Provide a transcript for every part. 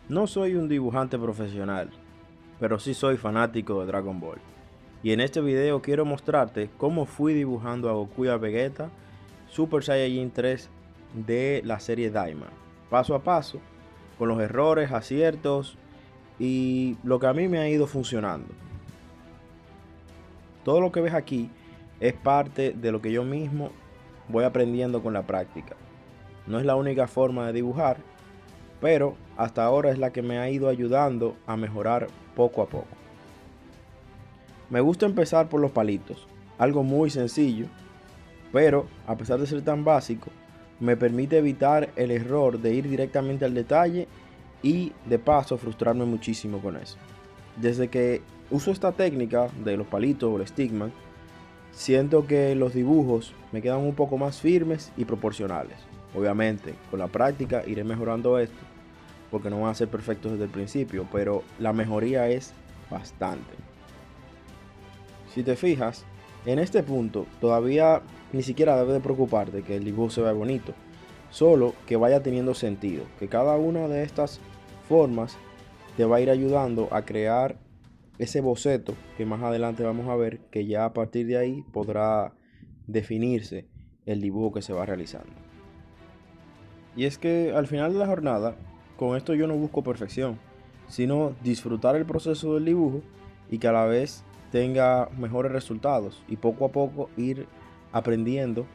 No soy un dibujante profesional, pero sí soy fanático de Dragon Ball. Y en este video quiero mostrarte cómo fui dibujando a Goku y a Vegeta Super Saiyajin 3 de la serie Daima, paso a paso, con los errores, aciertos y lo que a mí me ha ido funcionando. Todo lo que ves aquí es parte de lo que yo mismo voy aprendiendo con la práctica. No es la única forma de dibujar, pero hasta ahora es la que me ha ido ayudando a mejorar poco a poco. Me gusta empezar por los palitos, algo muy sencillo, pero a pesar de ser tan básico, me permite evitar el error de ir directamente al detalle y de paso frustrarme muchísimo con eso. Desde que uso esta técnica de los palitos o el stickman, siento que los dibujos me quedan un poco más firmes y proporcionales. Obviamente, con la práctica iré mejorando esto, porque no van a ser perfectos desde el principio, pero la mejoría es bastante. Si te fijas, en este punto todavía ni siquiera debe de preocuparte que el dibujo se vea bonito, solo que vaya teniendo sentido, que cada una de estas formas te va a ir ayudando a crear ese boceto que más adelante vamos a ver, que ya a partir de ahí podrá definirse el dibujo que se va realizando. Y es que al final de la jornada, con esto yo no busco perfección, sino disfrutar el proceso del dibujo y que a la vez tenga mejores resultados y poco a poco ir aprendiendo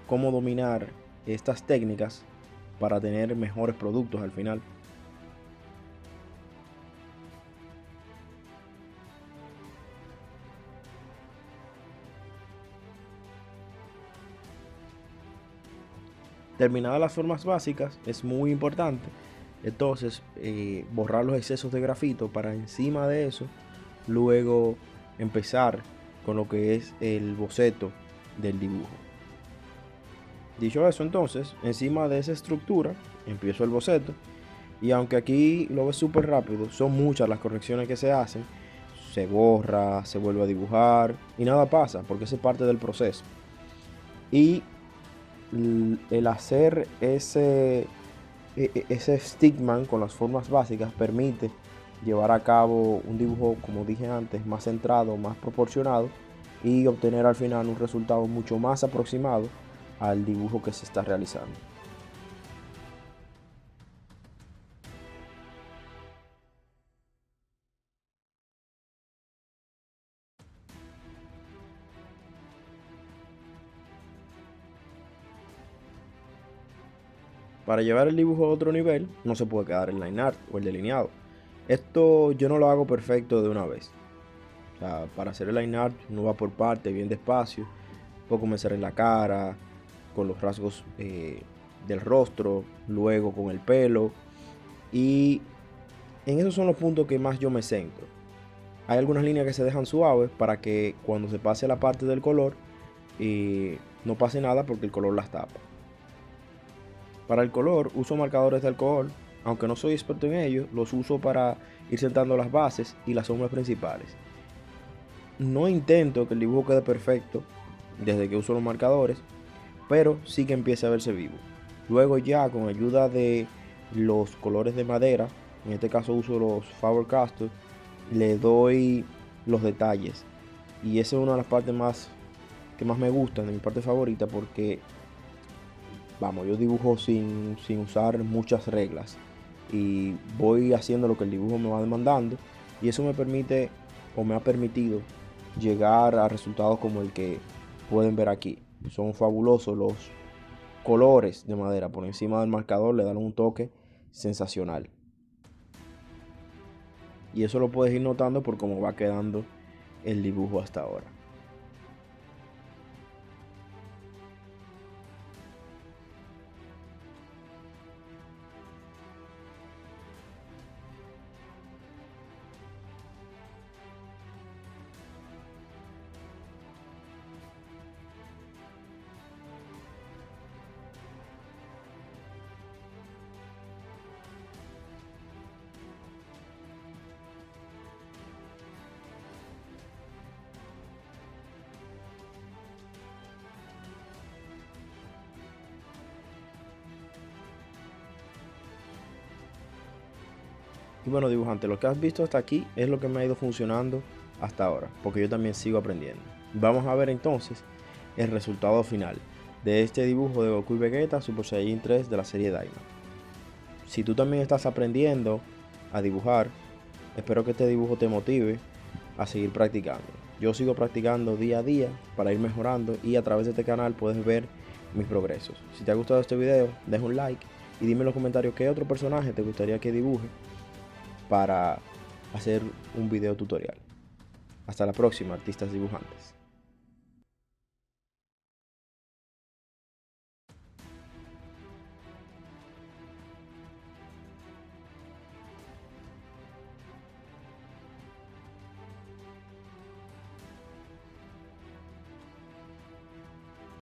cómo dominar estas técnicas para tener mejores productos al final. Terminadas las formas básicas es muy importante entonces borrar los excesos de grafito para encima de eso luego empezar con lo que es el boceto del dibujo. Dicho eso, entonces encima de esa estructura empiezo el boceto, y aunque aquí lo ves súper rápido, son muchas las correcciones que se hacen. Se borra, se vuelve a dibujar y nada pasa porque es parte del proceso. Y el hacer ese stickman con las formas básicas permite llevar a cabo un dibujo, como dije antes, más centrado, más proporcionado, y obtener al final un resultado mucho más aproximado al dibujo que se está realizando. Para llevar el dibujo a otro nivel, no se puede quedar el line art o el delineado. Esto yo no lo hago perfecto de una vez. O sea, para hacer el line art uno va por parte, bien despacio. Puedo comenzar en la cara, con los rasgos del rostro, luego con el pelo. Y en esos son los puntos que más yo me centro. Hay algunas líneas que se dejan suaves para que cuando se pase a la parte del color no pase nada porque el color las tapa. Para el color uso marcadores de alcohol, aunque no soy experto en ellos, los uso para ir sentando las bases y las sombras principales. No intento que el dibujo quede perfecto desde que uso los marcadores, pero sí que empiece a verse vivo. Luego ya con ayuda de los colores de madera, en este caso uso los Faber-Castell, le doy los detalles. Y esa es una de las partes que más me gustan, de mi parte favorita, porque vamos, yo dibujo sin usar muchas reglas y voy haciendo lo que el dibujo me va demandando, y eso me permite o me ha permitido llegar a resultados como el que pueden ver aquí. Son fabulosos los colores de madera por encima del marcador, le dan un toque sensacional. Y eso lo puedes ir notando por cómo va quedando el dibujo hasta ahora. Y bueno, dibujante, lo que has visto hasta aquí es lo que me ha ido funcionando hasta ahora, porque yo también sigo aprendiendo. Vamos a ver entonces el resultado final de este dibujo de Goku y Vegeta Super Saiyajin 3 de la serie Daima. Si tú también estás aprendiendo a dibujar, espero que este dibujo te motive a seguir practicando. Yo sigo practicando día a día para ir mejorando, y a través de este canal puedes ver mis progresos. Si te ha gustado este video, deja un like y dime en los comentarios qué otro personaje te gustaría que dibuje para hacer un video tutorial. Hasta la próxima, artistas dibujantes.